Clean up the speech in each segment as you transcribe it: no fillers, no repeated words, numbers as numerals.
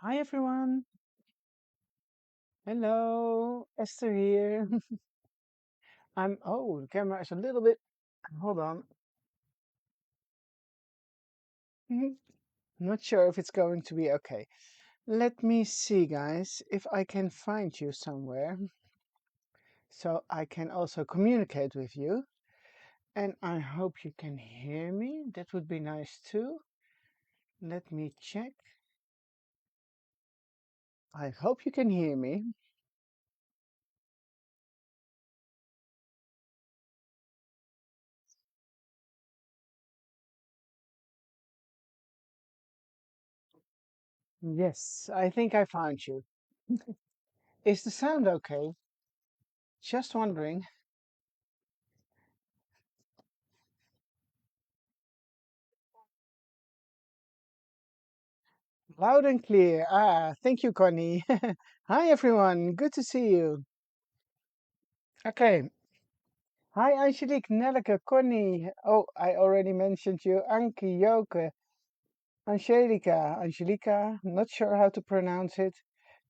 Hi everyone. Hello, Esther here. The camera is a little bit, hold on. Not sure if it's going to be okay. Let me see, guys, if I can find you somewhere so I can also communicate with you. And I hope you can hear me. That would be nice too. Let me check. I hope you can hear me. Yes, I think I found you. Is the sound okay? Just wondering. Loud and clear. Thank you, Connie. Hi, everyone. Good to see you. Okay. Hi, Angelique, Nelleke, Connie. Oh, I already mentioned you. Anki, Joke, Angelica. Not sure how to pronounce it.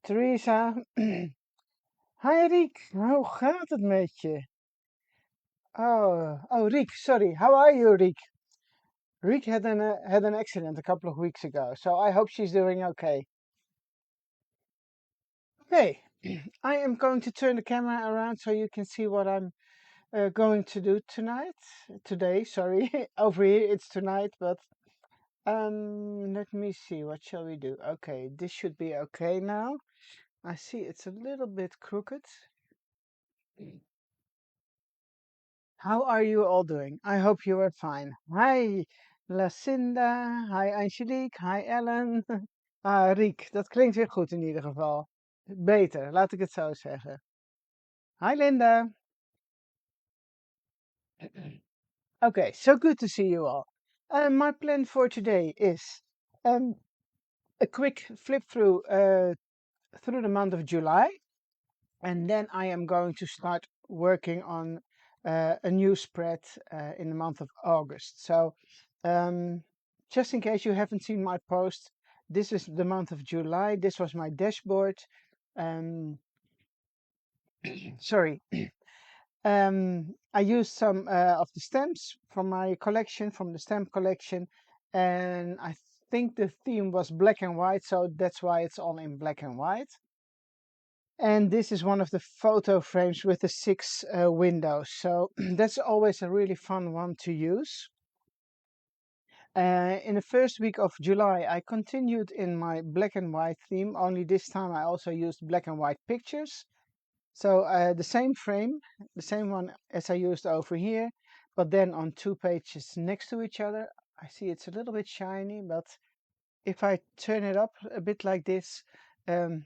Teresa. Hi, Riek. Hoe gaat het met je? Riek. Sorry. How are you, Riek? Riek had an accident a couple of weeks ago, so I hope she's doing okay. Okay. I am going to turn the camera around so you can see what I'm going to do today, sorry. Over here it's tonight, but let me see, what shall we do? Okay, this should be okay now. I see it's a little bit crooked. How are you all doing? I hope you are fine. Hi Lacinda, hi Angelique, hi Ellen. Riek, dat klinkt weer goed in ieder geval. Beter, laat ik het zo zeggen. Hi Linda. Okay, so good to see you all. My plan for today is um, a quick flip through the month of July, and then I am going to start working on a new spread in the month of August. So, just in case you haven't seen my post, this is the month of July. This was my dashboard. Um, sorry. I used some of the stamps from my collection, from the stamp collection, and I think the theme was black and white, so that's why it's all in black and white. And this is one of the photo frames with the 6 windows, so that's always a really fun one to use. In the first week of July, I continued in my black and white theme, only this time I also used black and white pictures. So the same frame, the same one as I used over here, but then on 2 pages next to each other. I see it's a little bit shiny, but if I turn it up a bit like this, um,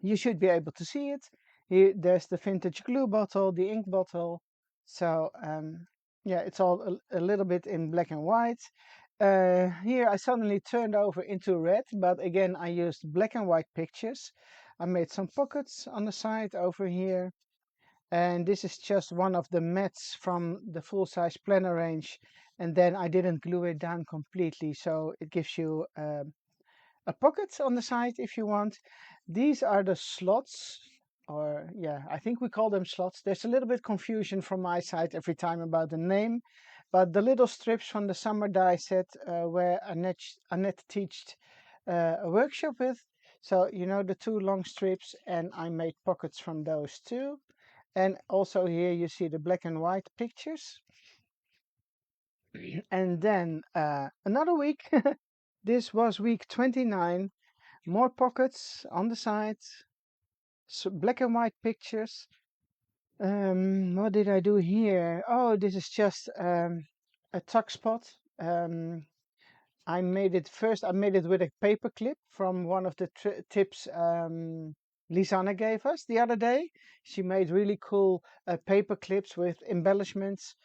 you should be able to see it. Here, there's the vintage glue bottle, the ink bottle. So yeah, it's all a little bit in black and white. Here I suddenly turned over into red, but again I used black and white pictures. I made some pockets on the side over here. And this is just one of the mats from the full-size planner range. And then I didn't glue it down completely, so it gives you a pocket on the side if you want. These are the slots, or yeah, I think we call them slots. There's a little bit confusion from my side every time about the name, but the little strips from the summer die set where Annette taught a workshop with. So, you know, the 2 long strips, and I made pockets from those too. And also here you see the black and white pictures. And then another week, this was week 29, more pockets on the sides, so black and white pictures. What did I do here? Oh, this is just a tuck spot. I made it with a paper clip from one of the tips Lisanne gave us the other day. She made really cool paper clips with embellishments,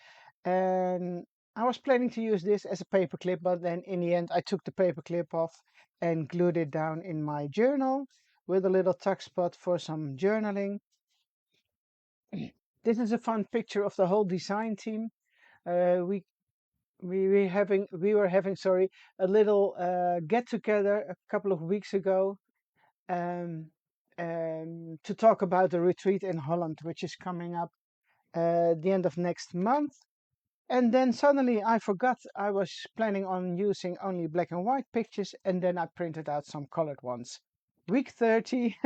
and I was planning to use this as a paper clip, but then in the end I took the paper clip off and glued it down in my journal with a little tuck spot for some journaling. This is a fun picture of the whole design team. We we were having, sorry, a little get together a couple of weeks ago, um, to talk about the retreat in Holland, which is coming up the end of next month. And then suddenly I forgot I was planning on using only black and white pictures, and then I printed out some colored ones. Week 30,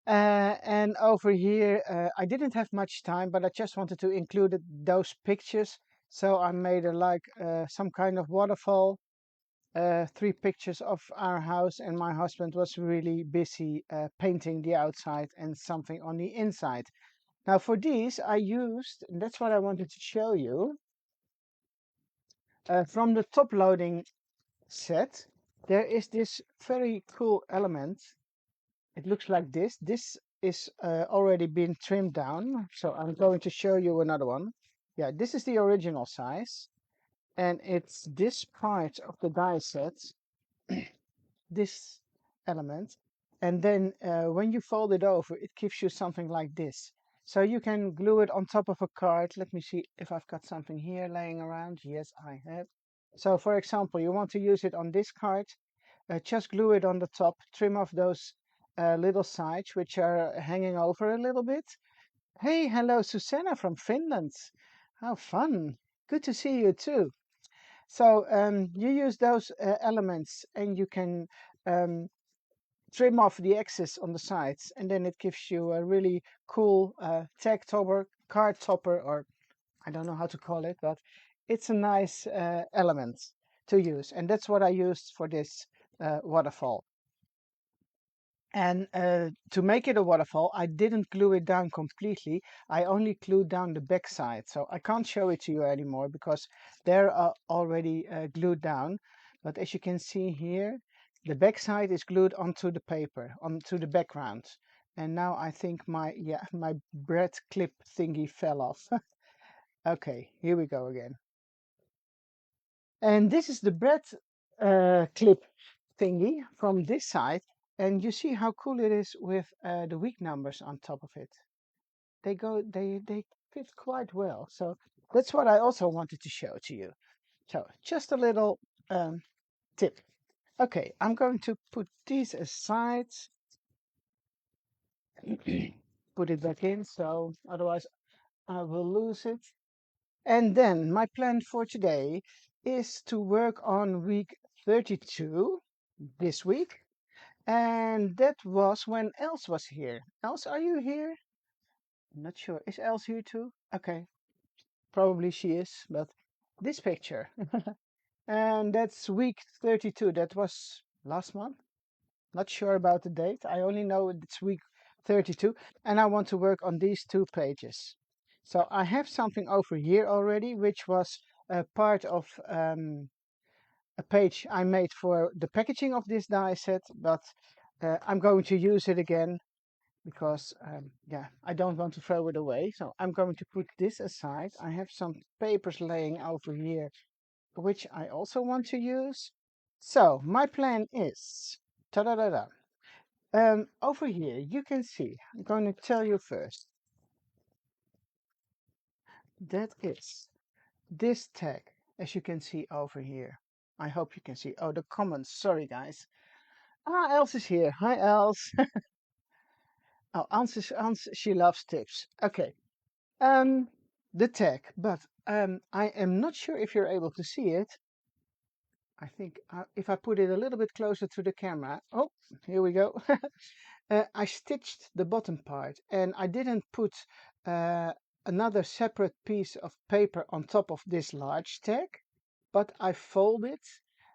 and over here I didn't have much time, but I just wanted to include those pictures. So I made some kind of waterfall, three pictures of our house, and my husband was really busy painting the outside and something on the inside. Now for these I used, and that's what I wanted to show you, from the top loading set, there is this very cool element. It looks like this. This is already been trimmed down, so I'm going to show you another one. Yeah, this is the original size, and it's this part of the die set, this element, and then when you fold it over, it gives you something like this. So you can glue it on top of a card. Let me see if I've got something here laying around. Yes, I have. So for example, you want to use it on this card, just glue it on the top, trim off those little sides which are hanging over a little bit. Hey, hello, Susanna from Finland. How fun. Good to see you too. So you use those elements, and you can um, trim off the excess on the sides, and then it gives you a really cool tag topper, card topper, or I don't know how to call it, but it's a nice element to use. And that's what I used for this waterfall. And to make it a waterfall, I didn't glue it down completely. I only glued down the back side. So I can't show it to you anymore because they're already glued down. But as you can see here, the back side is glued onto the paper, onto the background. And now I think my bread clip thingy fell off. Okay, here we go again. And this is the bread clip thingy from this side. And you see how cool it is with the week numbers on top of it. They fit quite well. So that's what I also wanted to show to you. So just a little tip. Okay, I'm going to put these aside, put it back in, so otherwise I will lose it. And then my plan for today is to work on week 32 this week. And that was when Els was here. Els, are you here? I'm not sure. Is Els here too? Okay, probably she is, but this picture. And that's week 32. That was last month. Not sure about the date. I only know it's week 32. And I want to work on these two pages. So I have something over here already, which was a part of a page I made for the packaging of this die set, but I'm going to use it again because yeah, I don't want to throw it away. So I'm going to put this aside. I have some papers laying over here, which I also want to use. So my plan is, ta-da-da-da. Over here, you can see, I'm going to tell you first, that is this tag, as you can see over here. I hope you can see. Oh, the comments. Sorry, guys. Ah, Els is here. Hi, Els. Oh, Ans, she loves tips. Okay. The tag, but I am not sure if you're able to see it. I think if I put it a little bit closer to the camera. Oh, here we go. I stitched the bottom part, and I didn't put another separate piece of paper on top of this large tag, but I fold it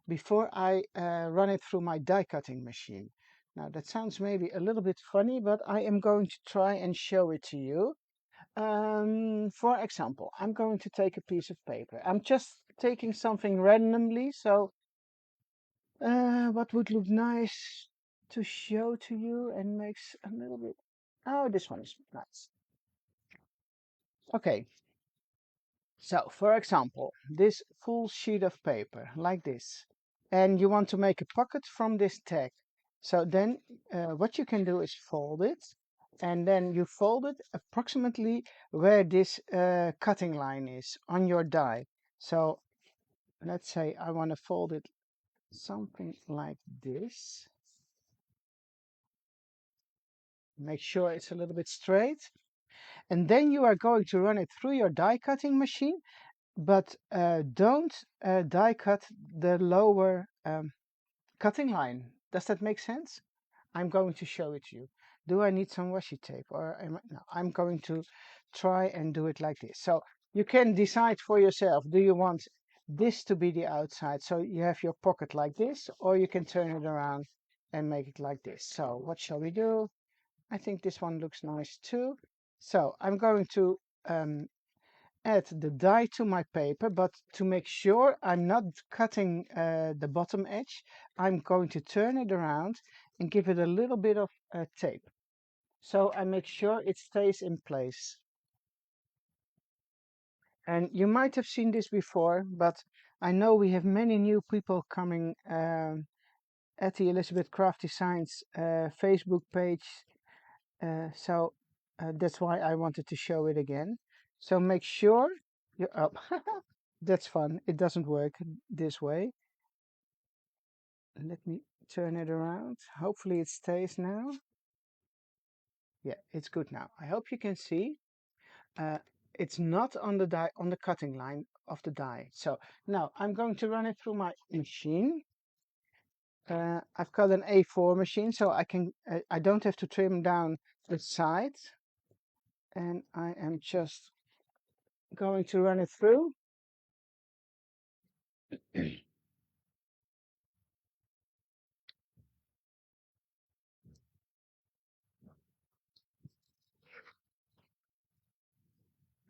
before I run it through my die cutting machine. Now that sounds maybe a little bit funny, but I am going to try and show it to you. For example, I'm going to take a piece of paper. I'm just taking something randomly, so what would look nice to show to you and makes a little bit... Oh, this one is nice. Okay, so for example, this full sheet of paper, like this. And you want to make a pocket from this tag. So then what you can do is fold it, and then you fold it approximately where this cutting line is on your die. So let's say I want to fold it something like this. Make sure it's a little bit straight. And then you are going to run it through your die cutting machine, but don't die cut the lower cutting line. Does that make sense? I'm going to show it to you. Do I need some washi tape or no, I'm going to try and do it like this. So you can decide for yourself, do you want this to be the outside so you have your pocket like this, or you can turn it around and make it like this. So what shall we do? I think this one looks nice too. So I'm going to add the die to my paper, but to make sure I'm not cutting the bottom edge, I'm going to turn it around and give it a little bit of tape. So I make sure it stays in place. And you might have seen this before, but I know we have many new people coming at the Elizabeth Craft Designs Facebook page. So that's why I wanted to show it again. So make sure you're up. That's fun. It doesn't work this way. Let me turn it around. Hopefully it stays now. Yeah, it's good now. I hope you can see. Uh, it's not on the die on the cutting line of the die. So now I'm going to run it through my machine. I've got an A4 machine, so I don't have to trim down the sides. And I am just going to run it through.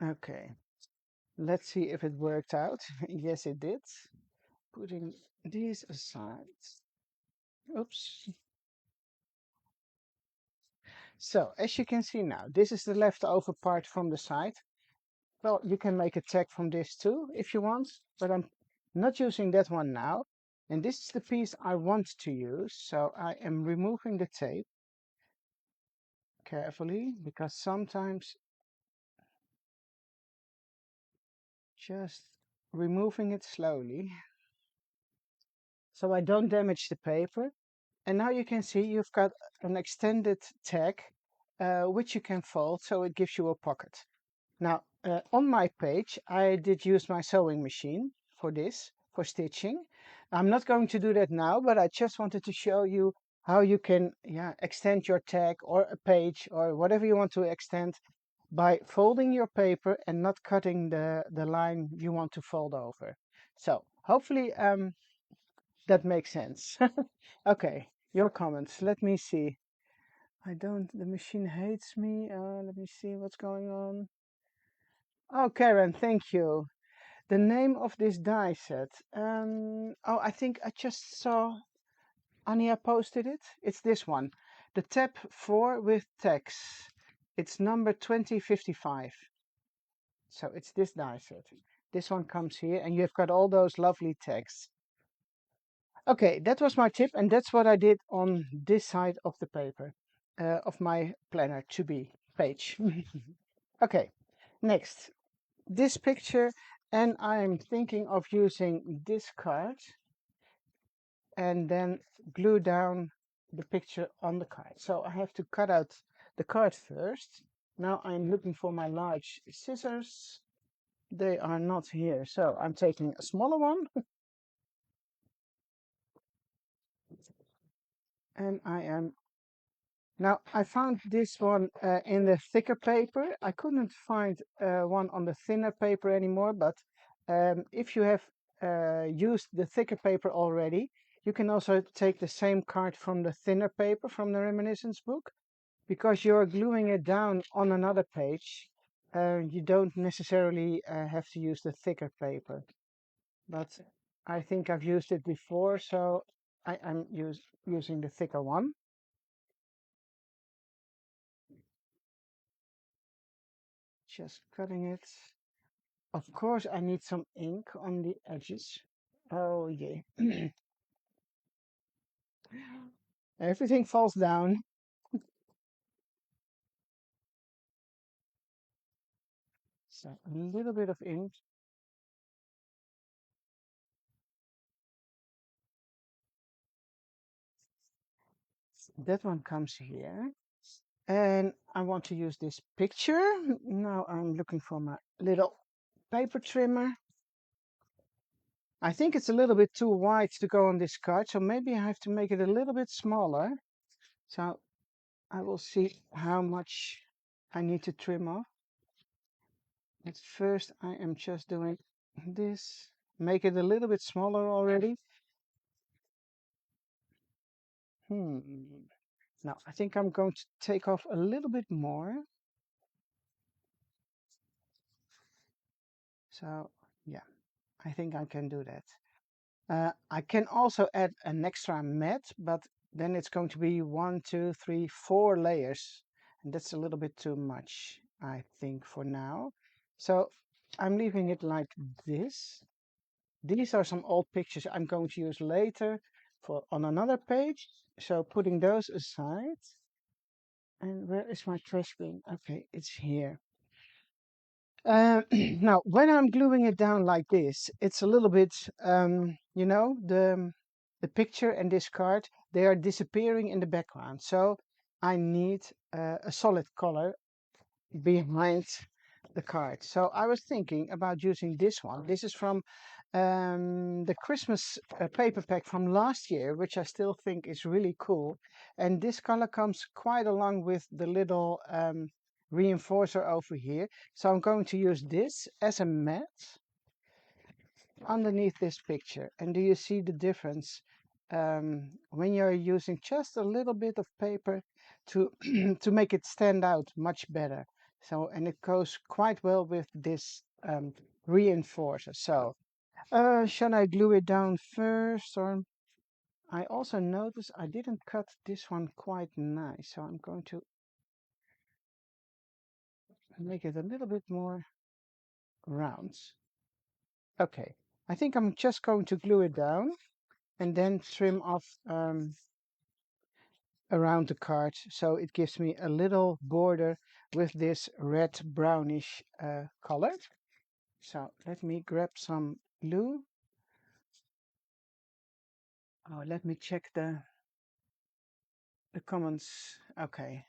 Okay, let's see if it worked out. Yes, it did. Putting these aside. Oops. So, as you can see now, this is the leftover part from the side. Well, you can make a tag from this too if you want, but I'm not using that one now. And this is the piece I want to use, so I am removing the tape carefully because sometimes just removing it slowly so I don't damage the paper. And now you can see you've got an extended tag which you can fold so it gives you a pocket. Now, on my page, I did use my sewing machine for this, for stitching. I'm not going to do that now, but I just wanted to show you how you can extend your tag or a page or whatever you want to extend by folding your paper and not cutting the line you want to fold over. So hopefully that makes sense. Okay, your comments. Let me see. The machine hates me. Let me see what's going on. Oh, Karen, thank you. The name of this die set. Oh, I think I just saw Anya posted it. It's this one. The tab 4 with text. It's number 2055. So it's this die set. This one comes here and you've got all those lovely texts. Okay, that was my tip and that's what I did on this side of the paper, of my planner to be page. Okay, next. This picture, and I'm thinking of using this card and then glue down the picture on the card. So I have to cut out the card first. Now I'm looking for my large scissors. They are not here, so I'm taking a smaller one. And now I found this one in the thicker paper. I couldn't find one on the thinner paper anymore, but if you have used the thicker paper already, you can also take the same card from the thinner paper from the reminiscence book. Because you're gluing it down on another page, you don't necessarily have to use the thicker paper. But I think I've used it before, so I'm using the thicker one. Just cutting it. Of course, I need some ink on the edges. Oh, yeah. Everything falls down. So a little bit of ink. That one comes here. And I want to use this picture. Now I'm looking for my little paper trimmer. I think it's a little bit too wide to go on this card, so maybe I have to make it a little bit smaller. So I will see how much I need to trim off. At first I am just doing this. Make it a little bit smaller already. Now I think I'm going to take off a little bit more. So yeah, I think I can do that. I can also add an extra mat, but then it's going to be 1, 2, 3, 4 layers. And that's a little bit too much, I think, for now. So I'm leaving it like this. These are some old pictures I'm going to use later for on another page. So putting those aside. And where is my trash bin? Okay, it's here. Now, when I'm gluing it down like this, it's a little bit, you know, the picture and this card, they are disappearing in the background. So I need a solid color behind the card. So I was thinking about using this one. This is from the Christmas paper pack from last year, which I still think is really cool. And this color comes quite along with the little reinforcer over here. So I'm going to use this as a mat underneath this picture. And do you see the difference when you're using just a little bit of paper to to make it stand out much better? So, and it goes quite well with this reinforcer. So, shall I glue it down first, or I also noticed I didn't cut this one quite nice, so I'm going to make it a little bit more round. Okay, I think I'm just going to glue it down and then trim off around the card so it gives me a little border with this red brownish color. So let me grab some glue. Oh, let me check the comments. Okay.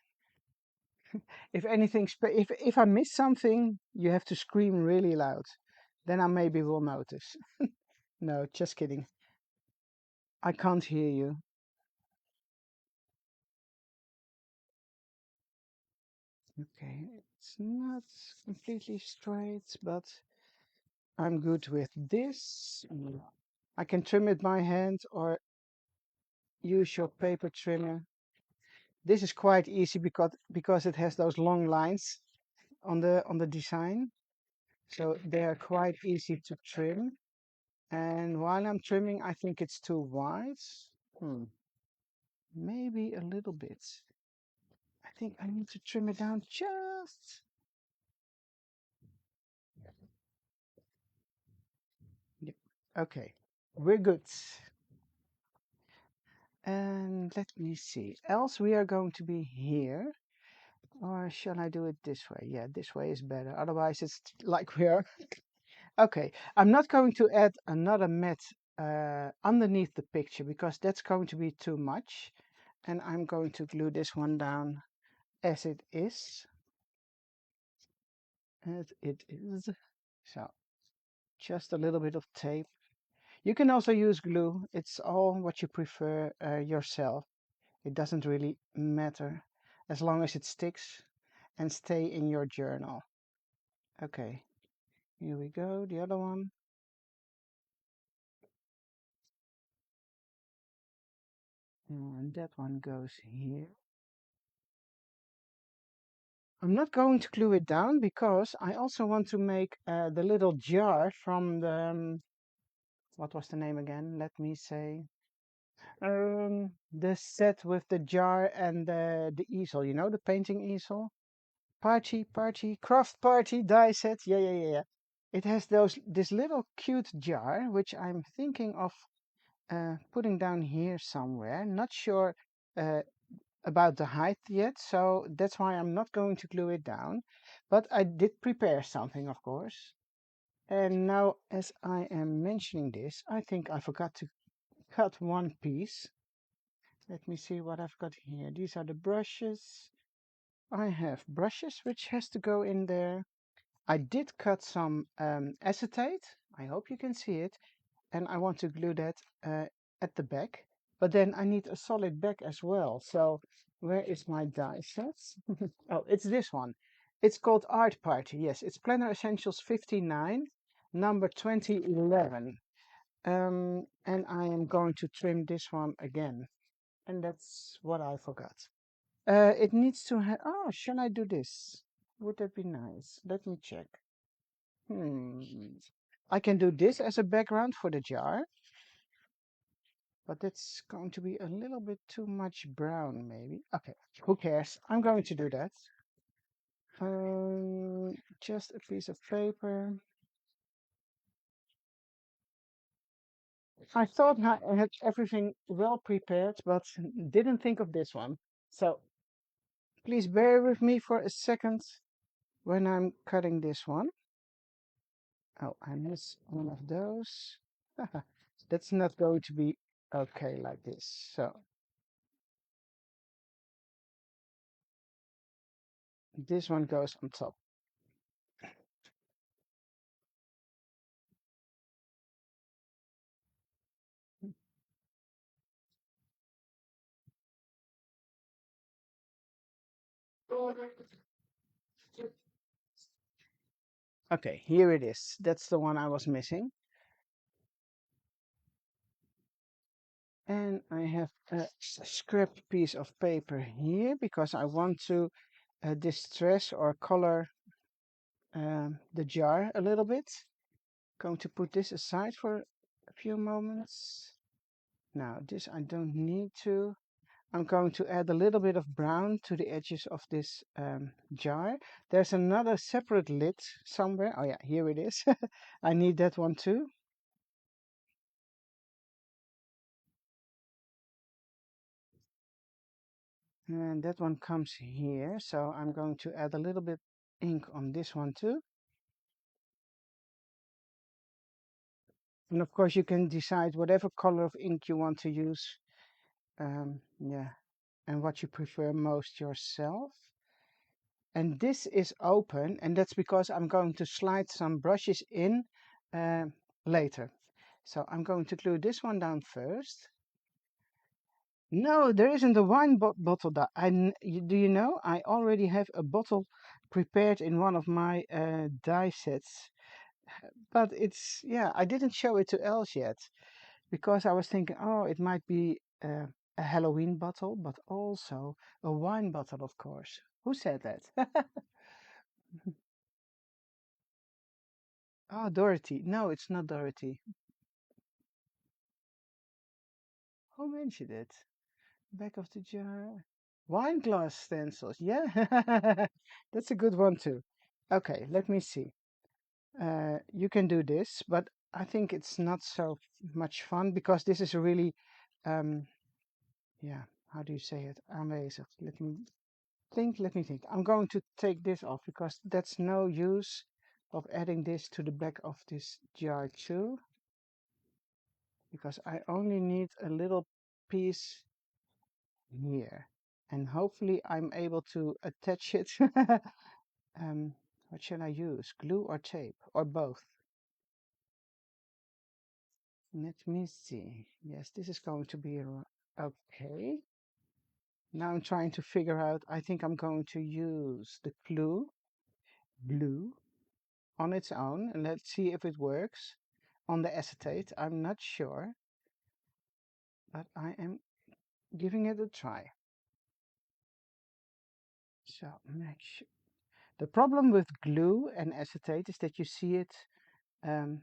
If anything, if I miss something, you have to scream really loud. Then I maybe will notice. No, just kidding. I can't hear you. Okay, it's not completely straight, but I'm good with this. I can trim it by hand or use your paper trimmer. This is quite easy because it has those long lines on the design. So they are quite easy to trim. And while I'm trimming, I think it's too wide. Maybe a little bit. I think I need to trim it down just. Yeah. Okay, we're good. And let me see. Else we are going to be here. Or shall I do it this way? Yeah, this way is better. Otherwise it's like we're... Okay, I'm not going to add another mat underneath the picture because that's going to be too much. And I'm going to glue this one down as it is. As it is. So just a little bit of tape. You can also use glue. It's all what you prefer yourself. It doesn't really matter as long as it sticks and stay in your journal. Okay, here we go, the other one. And that one goes here. I'm not going to glue it down because I also want to make the little jar from the, what was the name again? Let me say, the set with the jar and the easel, you know, the painting easel. Craft party die set. Yeah, yeah, yeah, yeah. It has this little cute jar, which I'm thinking of putting down here somewhere. Not sure uh, about the height yet, so that's why I'm not going to glue it down. But I did prepare something, of course. And now, as I am mentioning this, I think I forgot to cut one piece. Let me see what I've got here. These are the brushes. I have brushes which has to go in there. I did cut some acetate. I hope you can see it. And I want to glue that at the back. But then I need a solid back as well. So where is my die set? Oh, it's this one. It's called Art Party. Yes, it's Planner Essentials 59, number 2011. And I am going to trim this one again. And that's what I forgot. It needs to have. Oh, should I do this? Would that be nice? Let me check. Hmm. I can do this as a background for the jar, but that's going to be a little bit too much brown, maybe. Okay, who cares? I'm going to do that. Just a piece of paper. I thought I had everything well prepared, but didn't think of this one. So please bear with me for a second when I'm cutting this one. Oh, I missed one of those. That's not going to be okay like this. So this one goes on top. Okay, here it is. That's the one I was missing. And I have a scrap piece of paper here because I want to distress or color the jar a little bit. Going to put this aside for a few moments. Now, this I don't need to. I'm going to add a little bit of brown to the edges of this jar. There's another separate lid somewhere. Oh yeah, here it is. I need that one too. And that one comes here. So I'm going to add a little bit ink on this one too. And of course you can decide whatever color of ink you want to use. Yeah, and what you prefer most yourself. And this is open, and that's because I'm going to slide some brushes in uh, later. So I'm going to glue this one down first. No, there isn't a wine bottle. Do you know? I already have a bottle prepared in one of my die sets. But it's, yeah, I didn't show it to Els yet because I was thinking, oh, it might be a Halloween bottle, but also a wine bottle, of course. Who said that? Oh, Dorothy. No, it's not Dorothy. Who mentioned it? Back of the jar. Wine glass stencils. Yeah, that's a good one too. Okay, let me see. You can do this, but I think it's not so much fun because this is really, um, yeah, how do you say it? Aanwezig. Let me think. I'm going to take this off because that's no use of adding this to the back of this jar too. Because I only need a little piece here. And hopefully I'm able to attach it. What should I use? Glue or tape? Or both? Let me see. Yes, this is going to be okay. Now I'm trying to figure out, I think I'm going to use the glue on its own. And let's see if it works on the acetate. I'm not sure, but I am giving it a try. So make sure. The problem with glue and acetate is that you see it um,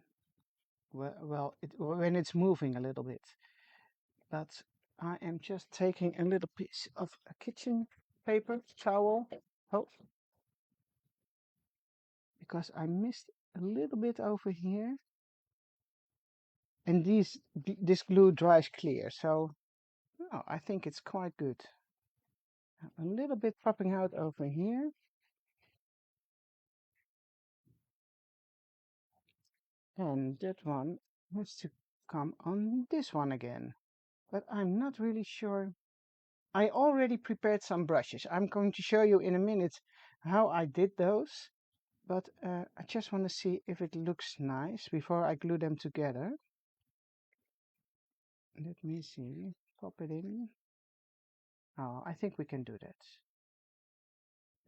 when it's moving a little bit. But I am just taking a little piece of a kitchen paper towel. Oh, because I missed a little bit over here. And this glue dries clear, so oh, I think it's quite good. A little bit popping out over here. And that one has to come on this one again. But I'm not really sure. I already prepared some brushes. I'm going to show you in a minute how I did those, but I just want to see if it looks nice before I glue them together. Let me see. Pop it in. Oh, I think we can do that.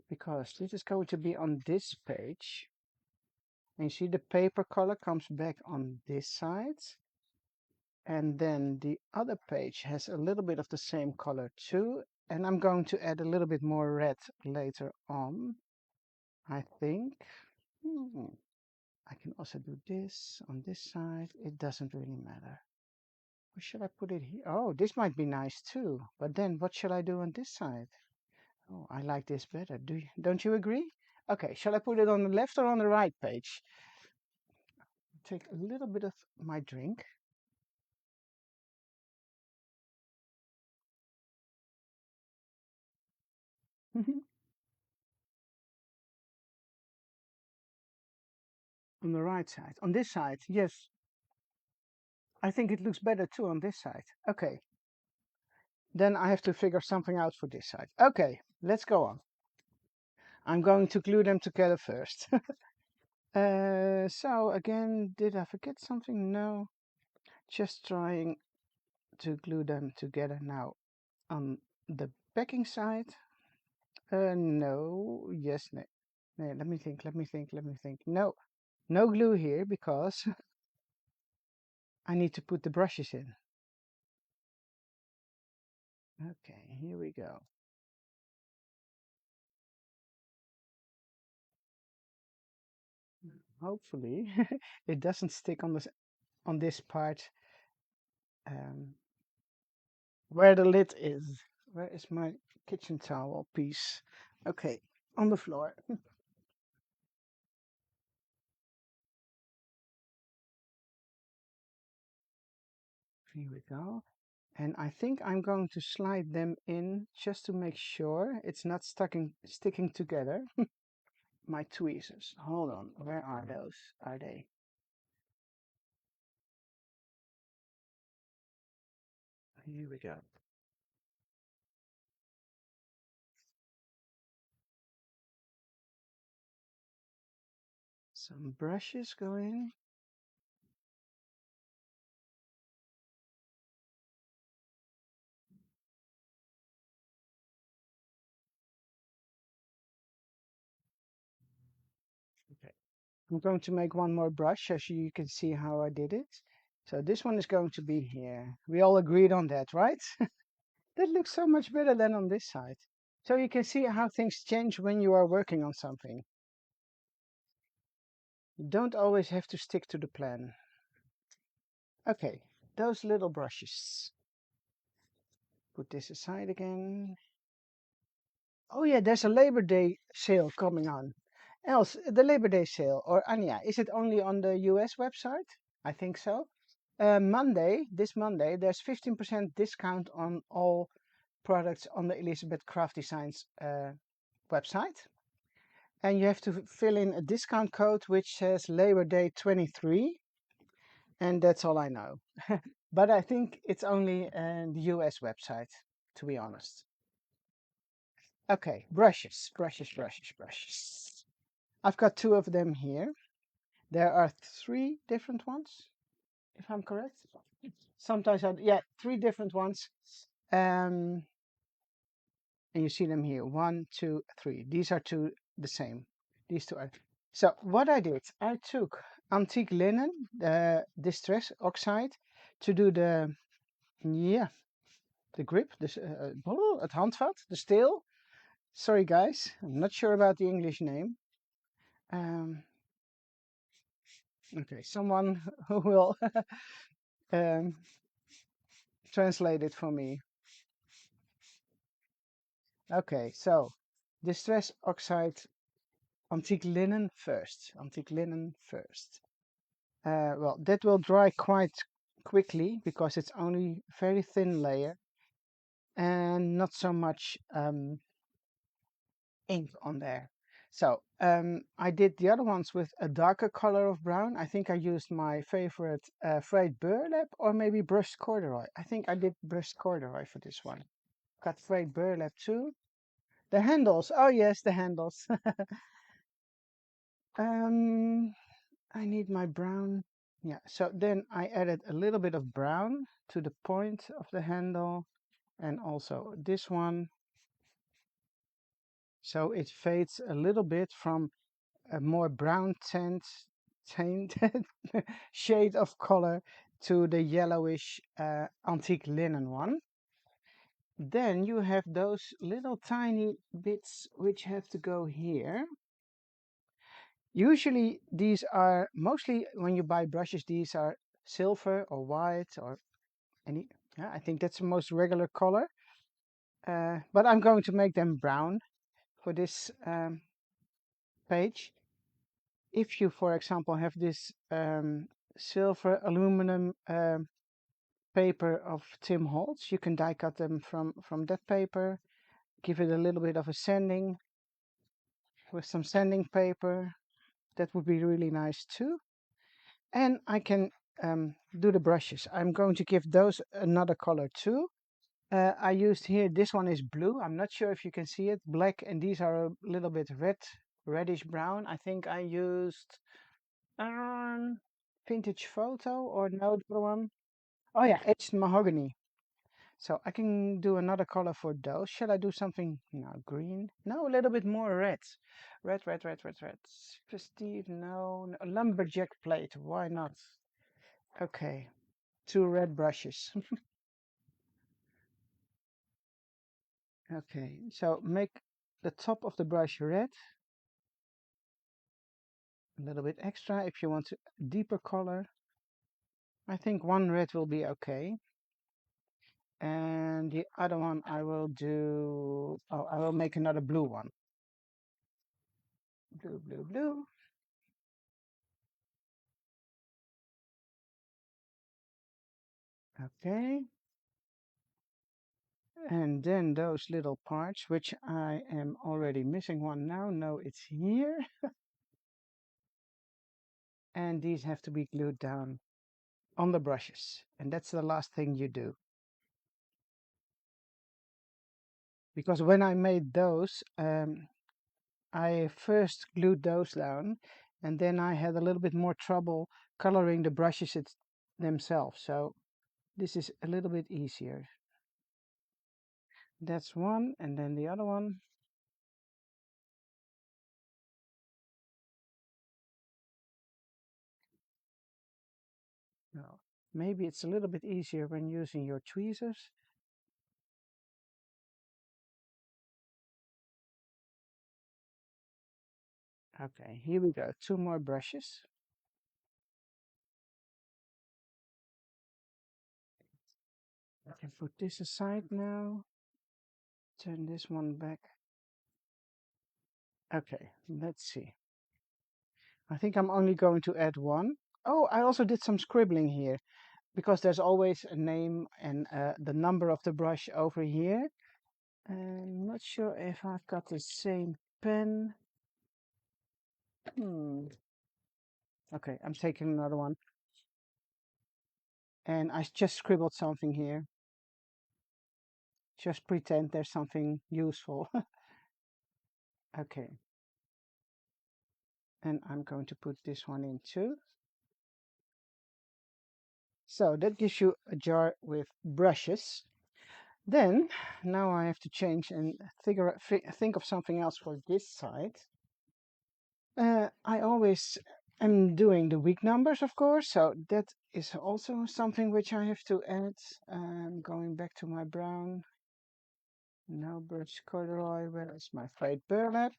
Because this is going to be on this page. And you see the paper color comes back on this side. And then the other page has a little bit of the same color too. And I'm going to add a little bit more red later on, I think. I can also do this on this side. It doesn't really matter. Or should I put it here? Oh, this might be nice too. But then what shall I do on this side? Oh, I like this better. Don't you agree? Okay, shall I put it on the left or on the right page? Take a little bit of my drink. On the right side. On this side, yes. I think it looks better too on this side. Okay. Then I have to figure something out for this side. Okay, let's go on. I'm going to glue them together first. So again, did I forget something? No. Just trying to glue them together now on the backing side. No. Yes, no. No, let me think. No. No glue here because I need to put the brushes in. Okay, here we go. Hopefully it doesn't stick on this part um, where the lid is. Where is my kitchen towel piece? Okay, on the floor. Here we go. And I think I'm going to slide them in just to make sure it's not sticking together. My tweezers. Hold on. Where are those? Are they? Here we go. Some brushes go in. Okay. I'm going to make one more brush so you can see how I did it. So this one is going to be here. We all agreed on that, right? That looks so much better than on this side. So you can see how things change when you are working on something. You don't always have to stick to the plan. Okay, those little brushes. Put this aside again. Oh yeah, there's a Labor Day sale coming on. Else, the Labor Day sale, or Anya, is it only on the US website? I think so. This Monday, there's 15% discount on all products on the Elizabeth Craft Designs website. And you have to fill in a discount code which says Labor Day 23. And that's all I know. But I think it's only the US website, to be honest. Okay, brushes. I've got two of them here. There are three different ones, if I'm correct. Sometimes yeah, three different ones. And you see them here, 1, 2, 3. These are two the same. These two are. So what I did, I took antique linen, distress oxide, to do yeah, the grip, het handvat, the steel. Sorry guys, I'm not sure about the English name. Okay, someone who will um, translate it for me. Okay, so distress oxide, antique linen first. Antique linen first. Well, that will dry quite quickly because it's only very thin layer and not so much ink on there. So I did the other ones with a darker color of brown. I think I used my favorite frayed burlap or maybe brushed corduroy. I think I did brushed corduroy for this one. got frayed burlap too. The handles. Oh yes, the handles. um, I need my brown. Yeah, so then I added a little bit of brown to the point of the handle and also this one. So it fades a little bit from a more brown tainted shade of color to the yellowish antique linen one. Then you have those little tiny bits which have to go here. Usually these are mostly when you buy brushes, these are silver or white or any, yeah, I think that's the most regular color. But I'm going to make them brown for this page. If you, for example, have this silver aluminum paper of Tim Holtz, you can die cut them from that paper. Give it a little bit of a sanding with some sanding paper. That would be really nice too. And I can do the brushes. I'm going to give those another color too. I used here, this one is blue. I'm not sure if you can see it, black, and these are a little bit reddish brown. I think I used vintage photo or no, the other one. Oh yeah, it's mahogany. So I can do another color for those. Shall I do something, no, green? No, a little bit more red. Red. Prestige, no, no. Lumberjack plate, why not? Okay, 2 red brushes. Okay, so make the top of the brush red. A little bit extra if you want a deeper color. I think 1 red will be okay. And the other one I will do, oh, I will make another blue one. Blue. Okay. And then those little parts, which I am already missing one now. No, it's here. And these have to be glued down on the brushes. And that's the last thing you do. Because when I made those, I first glued those down, and then I had a little bit more trouble coloring the brushes themselves. So this is a little bit easier. That's one, and then the other one. No, maybe it's a little bit easier when using your tweezers. Okay, here we go. 2 more brushes. I can put this aside now. Turn this one back. Okay, let's see. I think I'm only going to add one. Oh, I also did some scribbling here because there's always a name and the number of the brush over here. I'm not sure if I've got the same pen. Okay, I'm taking another one. And I just scribbled something here. Just pretend there's something useful. Okay. And I'm going to put this one in too. So that gives you a jar with brushes. Then, now I have to change and think of something else for this side. I always am doing the week numbers, of course, so that is also something which I have to add. Going back to my brown. No birch corduroy, where is my frayed burlap?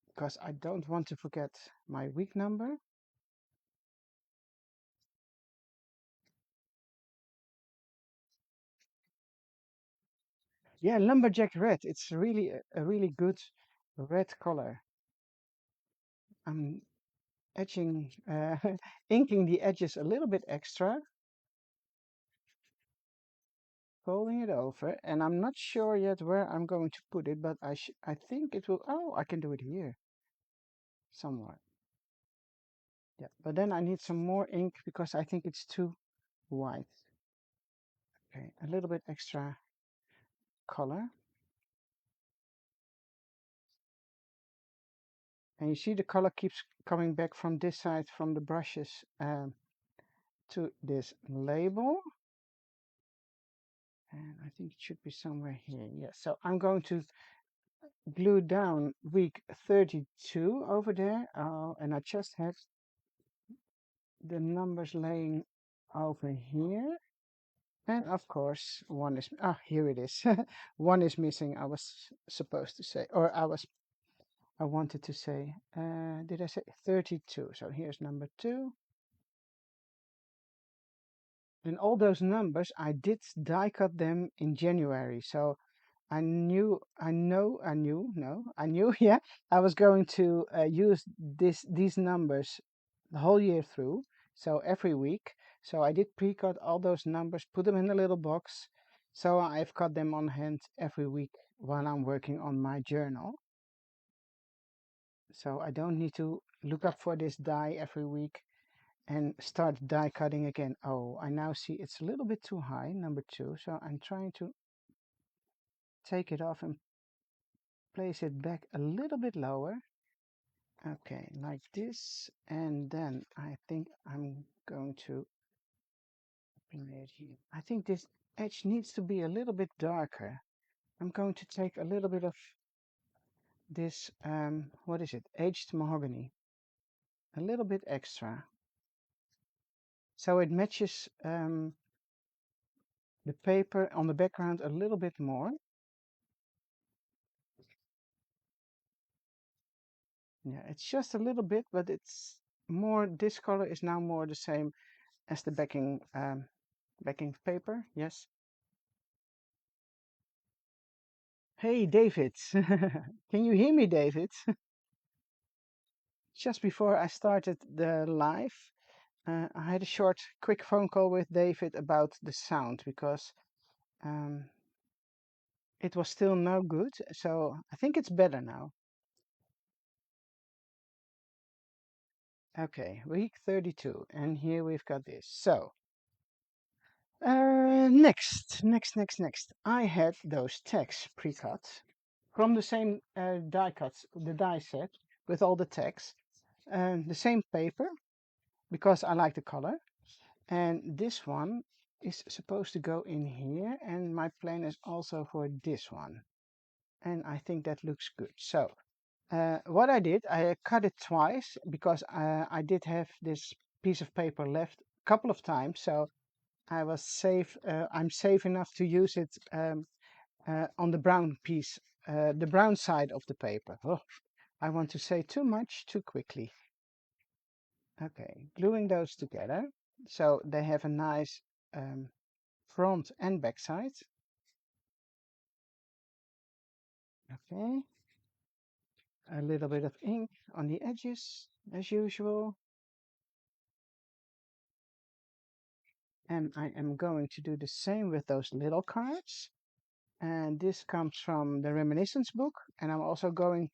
Because I don't want to forget my week number. Yeah, lumberjack red. It's really a really good red color. I'm edging, inking the edges a little bit extra, folding it over, and I'm not sure yet where I'm going to put it, but I think it will, oh, I can do it here somewhere. Yeah, but then I need some more ink because I think it's too white. Okay, a little bit extra color. And you see the color keeps coming back from this side from the brushes to this label. And I think it should be somewhere here. Yes, so I'm going to glue down week 32 over there. And I just had the numbers laying over here. And of course, one is, here it is. One is missing, I was supposed to say, or I wanted to say, did I say 32? So here's number 2. And all those numbers, I did die cut them in January. So I knew, yeah, I was going to use these numbers the whole year through. So every week. So I did pre-cut all those numbers, put them in a little box. So I've cut them on hand every week while I'm working on my journal. So I don't need to look up for this die every week and start die cutting again. Oh, I now see it's a little bit too high, number 2. So I'm trying to take it off and place it back a little bit lower. Okay, like this. And then I think I'm going to bring it here. I think this edge needs to be a little bit darker. I'm going to take a little bit of this, what is it? Aged mahogany. A little bit extra. So it matches the paper on the background a little bit more. Yeah, it's just a little bit, but it's more, this color is now more the same as the backing paper. Yes. Hey, David. Can you hear me, David? Just before I started the live, I had a short, quick phone call with David about the sound because it was still no good. So I think it's better now. Okay, week 32. And here we've got this. So, next. I had those tags pre-cut from the same die cuts, the die set with all the tags. The same paper because I like the color. And this one is supposed to go in here, and my plan is also for this one. And I think that looks good. So what I did, I cut it twice because I did have this piece of paper left a couple of times. So I was safe. I'm safe enough to use it on the brown piece, the brown side of the paper. Oh, I want to say too much too quickly. Okay, gluing those together so they have a nice front and back side. Okay, a little bit of ink on the edges as usual. And I am going to do the same with those little cards. And this comes from the reminiscence book. And I'm also going,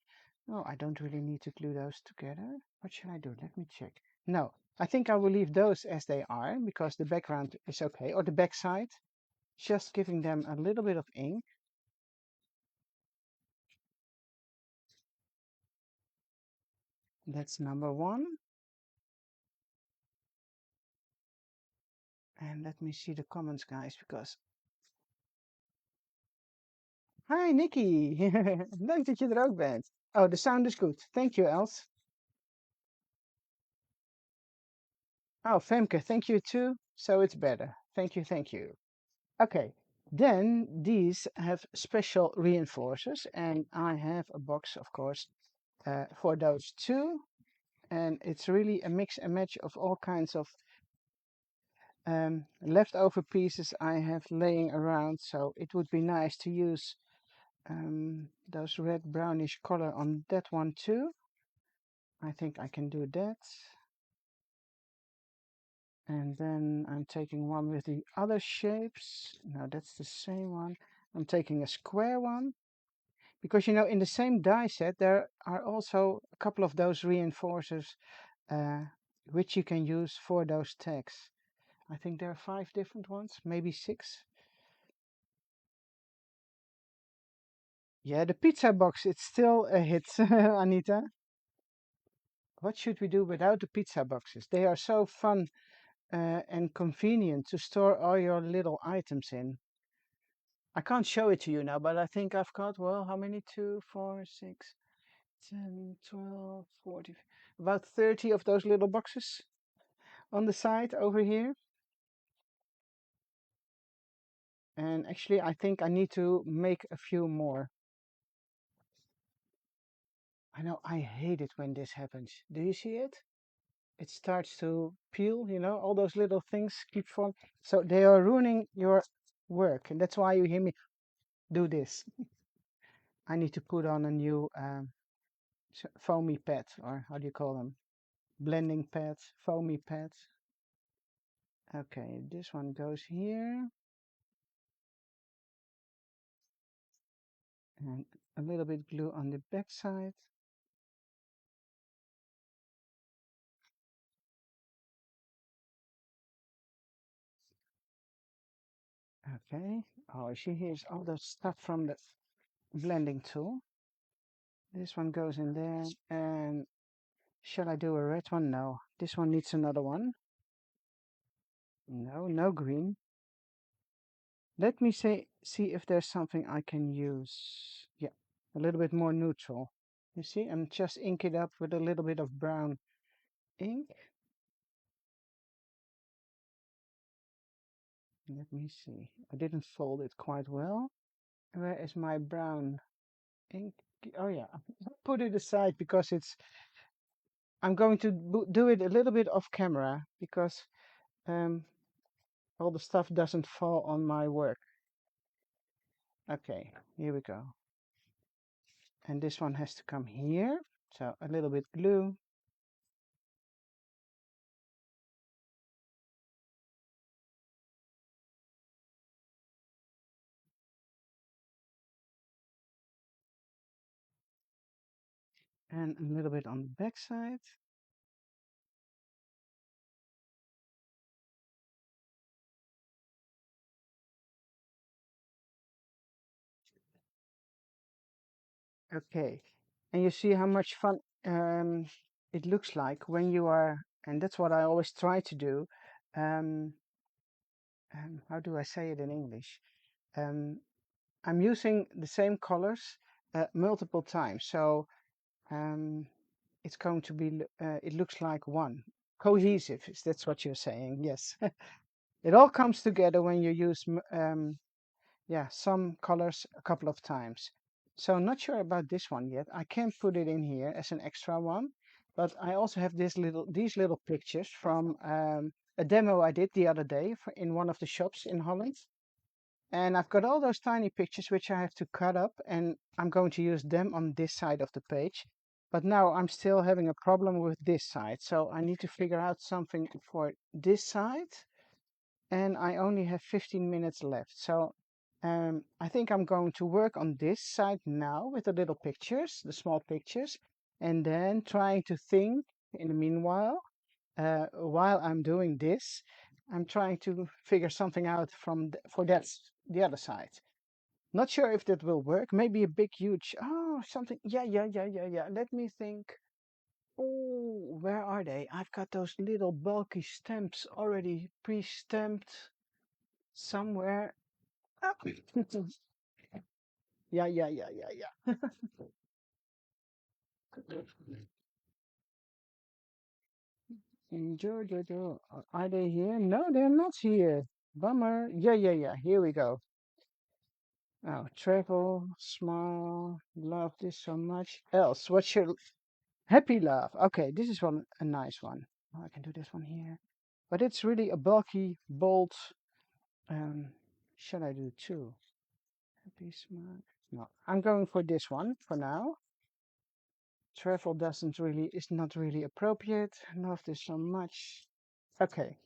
oh, I don't really need to glue those together. What should I do? Let me check. No, I think I will leave those as they are because the background is okay, or the back side. Just giving them a little bit of ink. That's number 1. And let me see the comments, guys, because... Hi, Nikki. Leuk dat je er ook bent. Oh, the sound is good. Thank you, Els. Oh, Femke, thank you too. So it's better. Thank you, thank you. Okay, then these have special reinforcers, and I have a box, of course, for those too. And it's really a mix and match of all kinds of leftover pieces I have laying around. So it would be nice to use those red brownish color on that one too. I think I can do that. And then I'm taking one with the other shapes. No, that's the same one. I'm taking a square one. Because, you know, in the same die set, there are also a couple of those reinforcers which you can use for those tags. I think there are 5 different ones, maybe 6. Yeah, the pizza box, it's still a hit, Anita. What should we do without the pizza boxes? They are so fun and convenient to store all your little items in. I can't show it to you now, but I think I've got, well, how many? 2, 4, 6, 10, 12, 40, about 30 of those little boxes on the side over here. And actually, I think I need to make a few more. I know I hate it when this happens. Do you see it? It starts to peel, all those little things keep falling. So they are ruining your work. And that's why you hear me do this. I need to put on a new foamy pad, or how do you call them? Blending pad, foamy pad. Okay, this one goes here. And a little bit glue on the back side. Okay. Oh, see, here's all the stuff from the blending tool. This one goes in there. And shall I do a red one? No. This one needs another one. No, no green. Let me see if there's something I can use. Yeah, a little bit more neutral. You see, I'm just ink it up with a little bit of brown ink. Let me see. I didn't fold it quite well. Where is my brown ink? Oh yeah, I'll put it aside because I'm going to do it a little bit off camera because um, all the stuff doesn't fall on my work. Okay, here we go. And this one has to come here. So a little bit glue. And a little bit on the back side. Okay. And you see how much fun it looks like when you are, and that's what I always try to do. Um, how do I say it in English? Um, I'm using the same colors multiple times. So um, it's going to be, it looks like one. Cohesive, is that's what you're saying. Yes. It all comes together when you use yeah, some colors a couple of times. So not sure about this one yet. I can put it in here as an extra one, but I also have these little pictures from a demo I did the other day in one of the shops in Holland. And I've got all those tiny pictures which I have to cut up, and I'm going to use them on this side of the page. But now I'm still having a problem with this side, so I need to figure out something for this side, and I only have 15 minutes left. So I think I'm going to work on this side now with the little pictures, the small pictures, and then trying to think in the meanwhile, while I'm doing this, I'm trying to figure something out for the other side. Not sure if that will work. Maybe a big, huge, oh, something. Yeah, yeah, yeah, yeah, yeah. Let me think. Oh, where are they? I've got those little bulky stamps already pre-stamped somewhere. Ah, yeah, yeah, yeah, yeah, yeah. Jojo, are they here? No, they're not here. Bummer. Yeah, yeah, yeah. Here we go. Oh, travel, smile, love this so much. Else, what's your happy love? Okay, this is one a nice one. Oh, I can do this one here, but it's really a bulky, bold. Um, should I do two? Happy smile. No, I'm going for this one for now. Travel doesn't really is not really appropriate. Love this so much. Okay,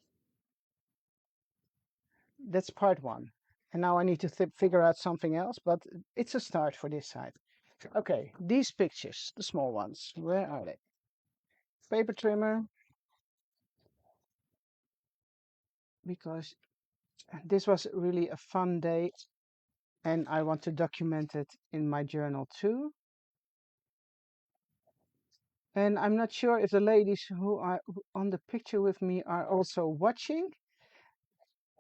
that's part one. And now I need to figure out something else, but it's a start for this side. Okay, these pictures, the small ones, where are they? Paper trimmer, because this was really a fun day and I want to document it in my journal too. And I'm not sure if the ladies who are on the picture with me are also watching,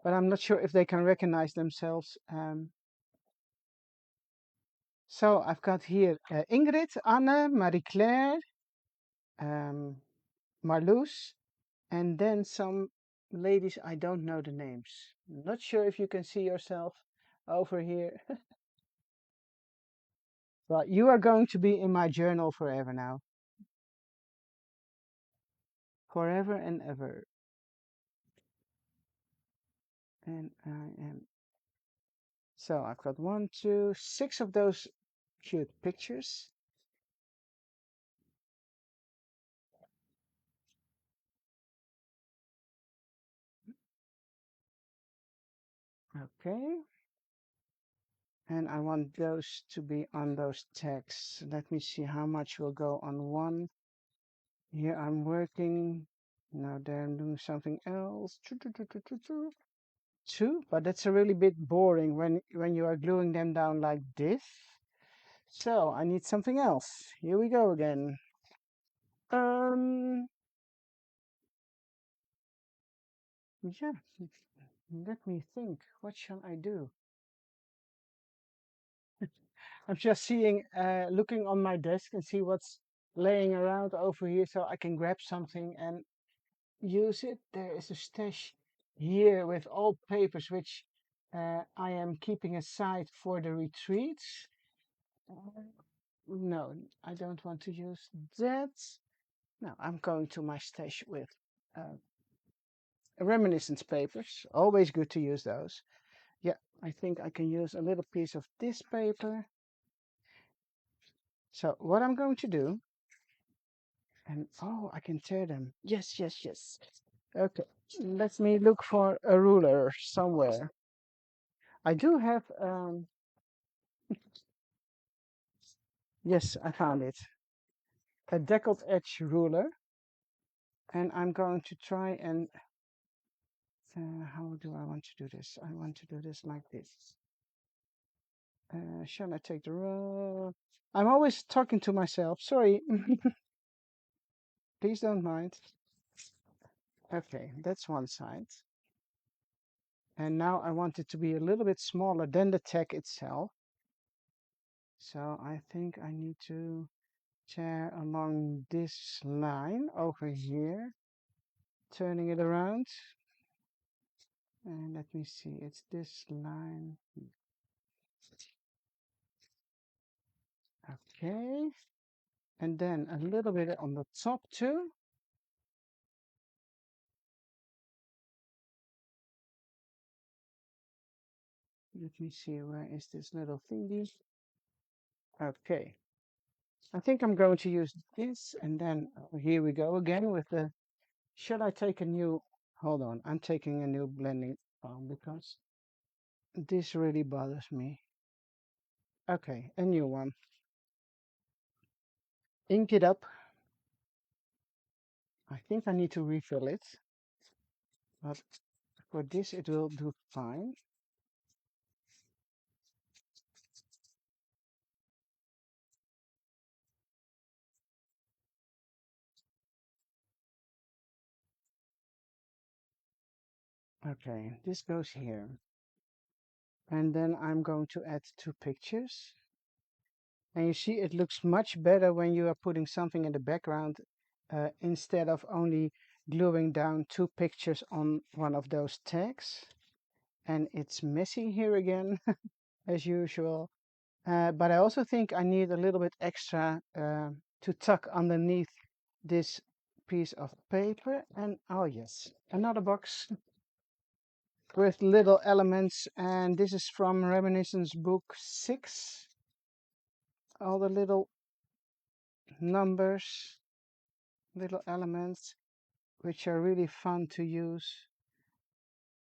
but I'm not sure if they can recognize themselves. So I've got here Ingrid, Anne, Marie-Claire, um, Marloes, and then some ladies I don't know the names. Not sure if you can see yourself over here. But you are going to be in my journal forever now. Forever and ever. And I am. So I've got 1, 2, 6 of those cute pictures. Okay. And I want those to be on those tags. Let me see how much will go on one. Here I'm working. Now there I'm doing something else. Two, but that's a really bit boring when you are gluing them down like this. So I need something else. Here we go again. Um, yeah, let me think. What shall I do? I'm just looking on my desk and see what's laying around over here so I can grab something and use it. There is a stash here with old papers which I am keeping aside for the retreats. Uh, no, I don't want to use that. No, I'm going to my stash with uh, reminiscence papers. Always good to use those. Yeah, I think I can use a little piece of this paper. So what I'm going to do, and oh, I can tear them. Yes, yes, yes. Okay, let me look for a ruler somewhere. I do have, yes, I found it. A deckled edge ruler. And I'm going to try and, how do I want to do this? I want to do this like this. Shall I take the roll? I'm always talking to myself. Sorry. Please don't mind. Okay, that's one side. And now I want it to be a little bit smaller than the tag itself. So I think I need to tear along this line over here, turning it around. And let me see, it's this line. Okay. And then a little bit on the top too. Let me see, where is this little thingy? Okay. I think I'm going to use this, and then here we go again with the, should I take a new, hold on, I'm taking a new blending foam because this really bothers me. Okay, a new one. Ink it up. I think I need to refill it, but for this it will do fine. Okay, this goes here. And then I'm going to add 2 pictures. And you see, it looks much better when you are putting something in the background instead of only gluing down 2 pictures on one of those tags. And it's messy here again, as usual. But I also think I need a little bit extra to tuck underneath this piece of paper. And oh yes, another box with little elements. And this is from Reminiscence book 6. All the little numbers, little elements, which are really fun to use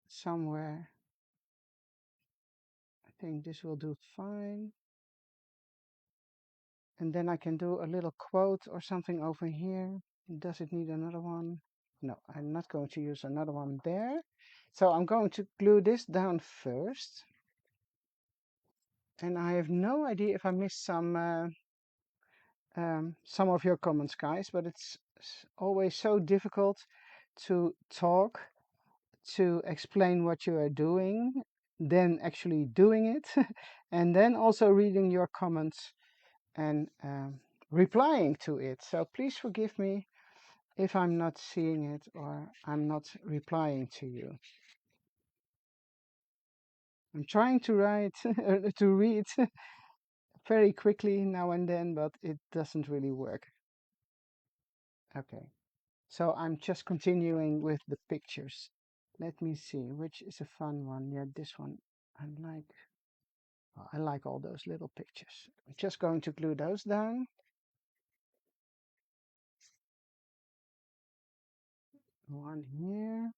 somewhere. I think this will do fine. And then I can do a little quote or something over here. Does it need another one? No, I'm not going to use another one there. So I'm going to glue this down first. And I have no idea if I missed some of your comments, guys, but it's always so difficult to talk, to explain what you are doing, then actually doing it, and then also reading your comments and replying to it. So please forgive me if I'm not seeing it or I'm not replying to you. I'm trying to write, to read very quickly now and then, but it doesn't really work. Okay, so I'm just continuing with the pictures. Let me see, which is a fun one. Yeah, this one. I like, I like all those little pictures. I'm just going to glue those down. One here.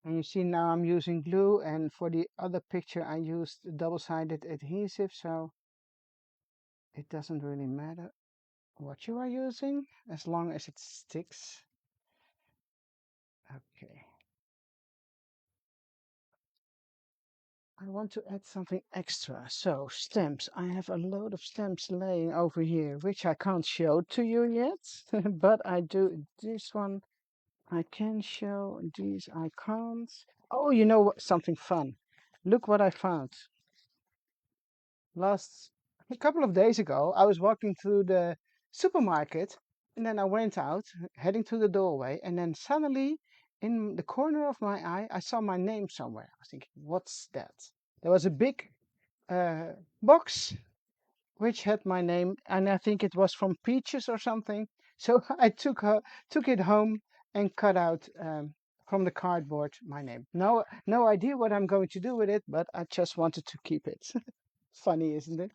And you see now I'm using glue, and for the other picture I used double-sided adhesive, so it doesn't really matter what you are using as long as it sticks. Okay. I want to add something extra. So stamps. I have a load of stamps laying over here, which I can't show to you yet, but I do this one. I can show these. I can't. Oh, you know what? Something fun. Look what I found. Last a couple of days ago, I was walking through the supermarket and then I went out, heading to the doorway, and then suddenly in the corner of my eye, I saw my name somewhere. I was thinking, what's that? There was a big uh, box which had my name, and I think it was from Peaches or something. So I took it home and cut out from the cardboard my name. No idea what I'm going to do with it, but I just wanted to keep it. Funny, isn't it?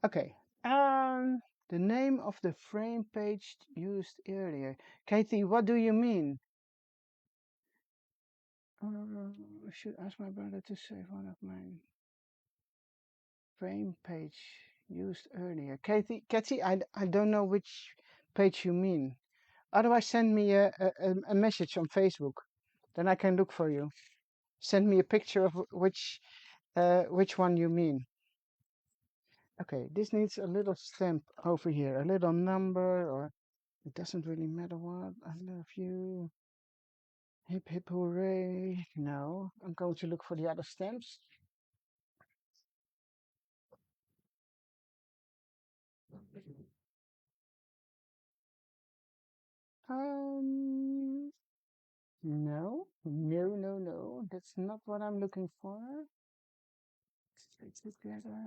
Okay. The name of the frame page used earlier. Katie, what do you mean? I should ask my brother to save one of mine. Frame page used earlier. Katie, I don't know which page you mean. Otherwise, send me a message on Facebook. Then I can look for you. Send me a picture of which one you mean. Okay, this needs a little stamp over here, a little number, or it doesn't really matter what. I love you. Hip hip hooray. No, I'm going to look for the other stamps. Um, no. That's not what I'm looking for. Stay together.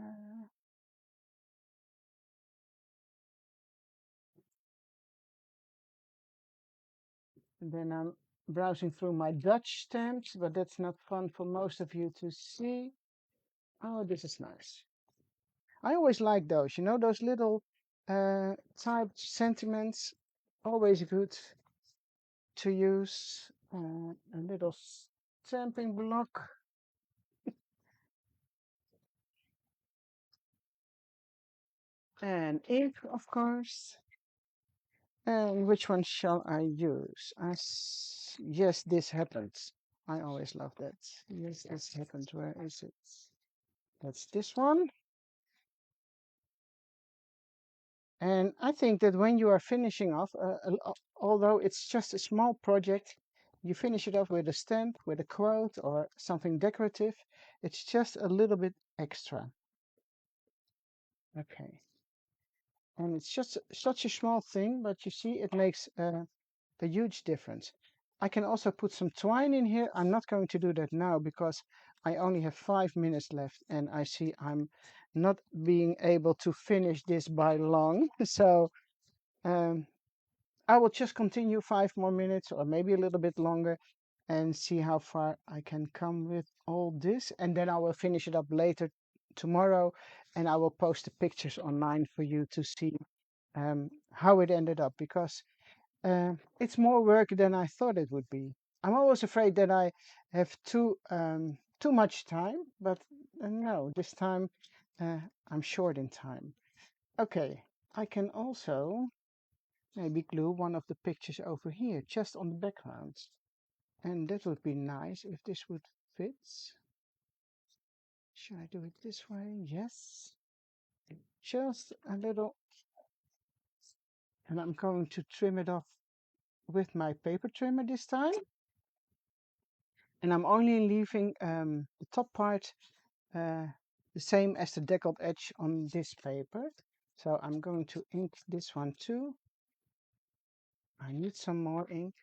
And then I'm browsing through my Dutch stamps, but that's not fun for most of you to see. Oh, this is nice. I always like those, those little typed sentiments. Always good to use. A little stamping block. And ink, of course. And which one shall I use? Yes, this happens. I always love that. Yes, this happened. Where is it? That's this one. And I think that when you are finishing off, although it's just a small project, you finish it off with a stamp, with a quote, or something decorative. It's just a little bit extra. Okay. And it's just such a small thing, but you see, it makes a huge difference. I can also put some twine in here. I'm not going to do that now because I only have 5 minutes left and I see I'm not being able to finish this by long. So um, I will just continue 5 more minutes or maybe a little bit longer and see how far I can come with all this. And then I will finish it up later tomorrow and I will post the pictures online for you to see how it ended up because it's more work than I thought it would be. I'm always afraid that I have too much time, but no, this time uh, I'm short in time. Okay, I can also maybe glue one of the pictures over here, just on the background. And that would be nice if this would fit. Should I do it this way? Yes. Just a little. And I'm going to trim it off with my paper trimmer this time. And I'm only leaving the top part the same as the deckled edge on this paper. So I'm going to ink this one too. I need some more ink.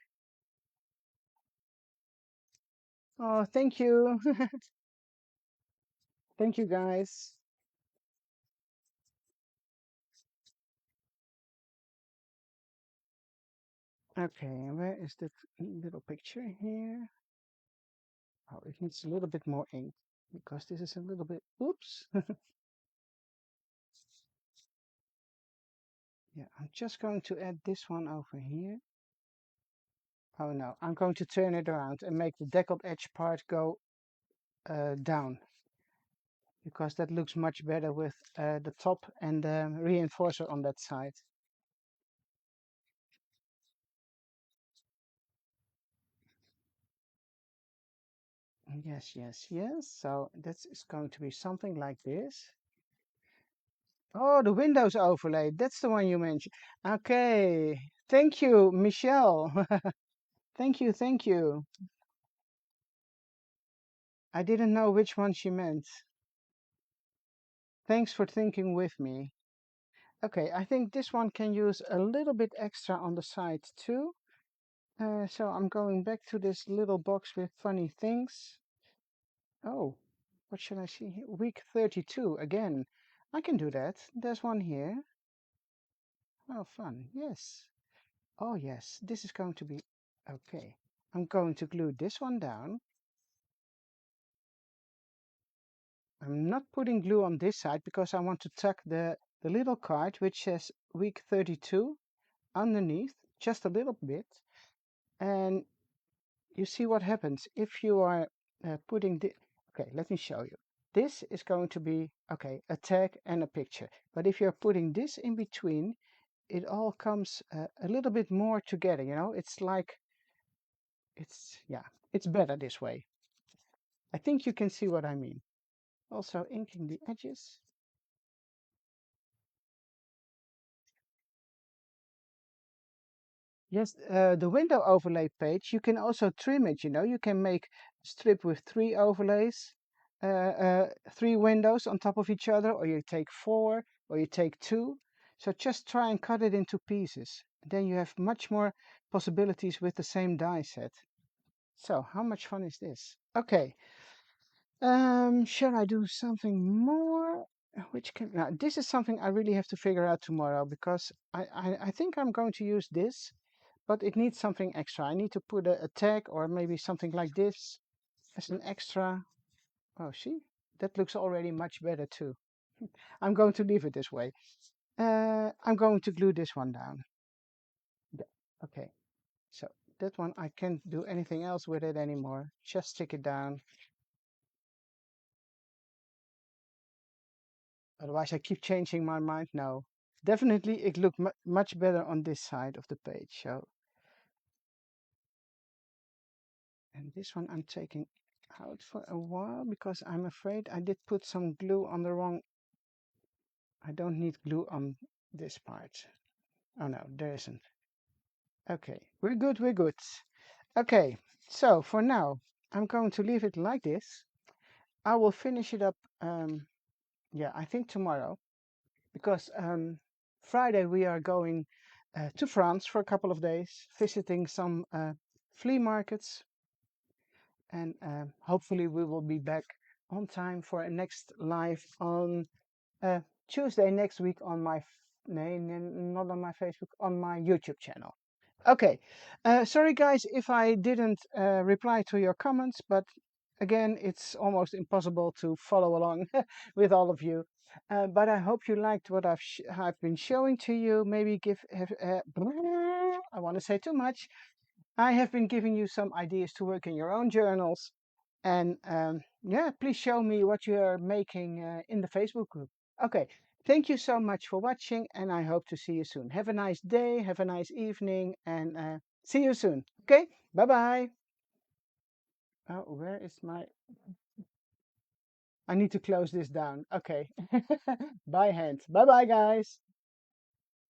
Oh, thank you. Thank you, guys. Okay, where is that little picture here? Oh, it needs a little bit more ink because this is a little bit, oops. Yeah, I'm just going to add this one over here. Oh no, I'm going to turn it around and make the deckled edge part go down because that looks much better with the top and the reinforcer on that side. Yes, yes, yes. So that's is going to be something like this. Oh, the Windows overlay. That's the one you mentioned. Okay. Thank you, Michelle. Thank you, thank you. I didn't know which one she meant. Thanks for thinking with me. Okay, I think this one can use a little bit extra on the side too. So I'm going back to this little box with funny things. Oh, what should I see here? Week 32 again. I can do that. There's one here. Oh, fun. Yes. Oh, yes. This is going to be okay. I'm going to glue this one down. I'm not putting glue on this side because I want to tuck the little card which says week 32 underneath, just a little bit. And you see what happens if you are putting the, okay, let me show you. This is going to be, okay, a tag and a picture. But if you're putting this in between, it all comes a little bit more together, you know? It's like, yeah, it's better this way. I think you can see what I mean. Also inking the edges. Yes, the window overlay page, you can also trim it, you know, you can make a strip with 3 overlays, 3 windows on top of each other, or you take 4, or you take 2. So just try and cut it into pieces. Then you have much more possibilities with the same die set. So how much fun is this? Okay, shall I do something more? Which can, now this is something I really have to figure out tomorrow because I think I'm going to use this, but it needs something extra. I need to put a tag or maybe something like this as an extra. Oh, see, that looks already much better too. I'm going to leave it this way. I'm going to glue this one down. Yeah. Okay, so that one I can't do anything else with it anymore. Just stick it down. Otherwise, I keep changing my mind. No, definitely it looked much better on this side of the page. So, and this one I'm taking out for a while because I'm afraid I did put some glue on the wrong. I don't need glue on this part. Oh no, there isn't. Okay, we're good, we're good. Okay, so for now, I'm going to leave it like this. I will finish it up, yeah, I think tomorrow, because Friday we are going to France for a couple of days, visiting some flea markets, and hopefully we will be back on time for a next live on uh, Tuesday next week on my, not on my Facebook, on my YouTube channel. Okay, sorry guys if I didn't reply to your comments, but again, it's almost impossible to follow along with all of you. But I hope you liked what I've been showing to you. Maybe I want to say too much. I have been giving you some ideas to work in your own journals. And yeah, please show me what you are making in the Facebook group. Okay, thank you so much for watching, and I hope to see you soon. Have a nice day, have a nice evening, and see you soon. Okay, bye bye. Oh, where is my... I need to close this down. Okay. By hand. Bye bye, guys.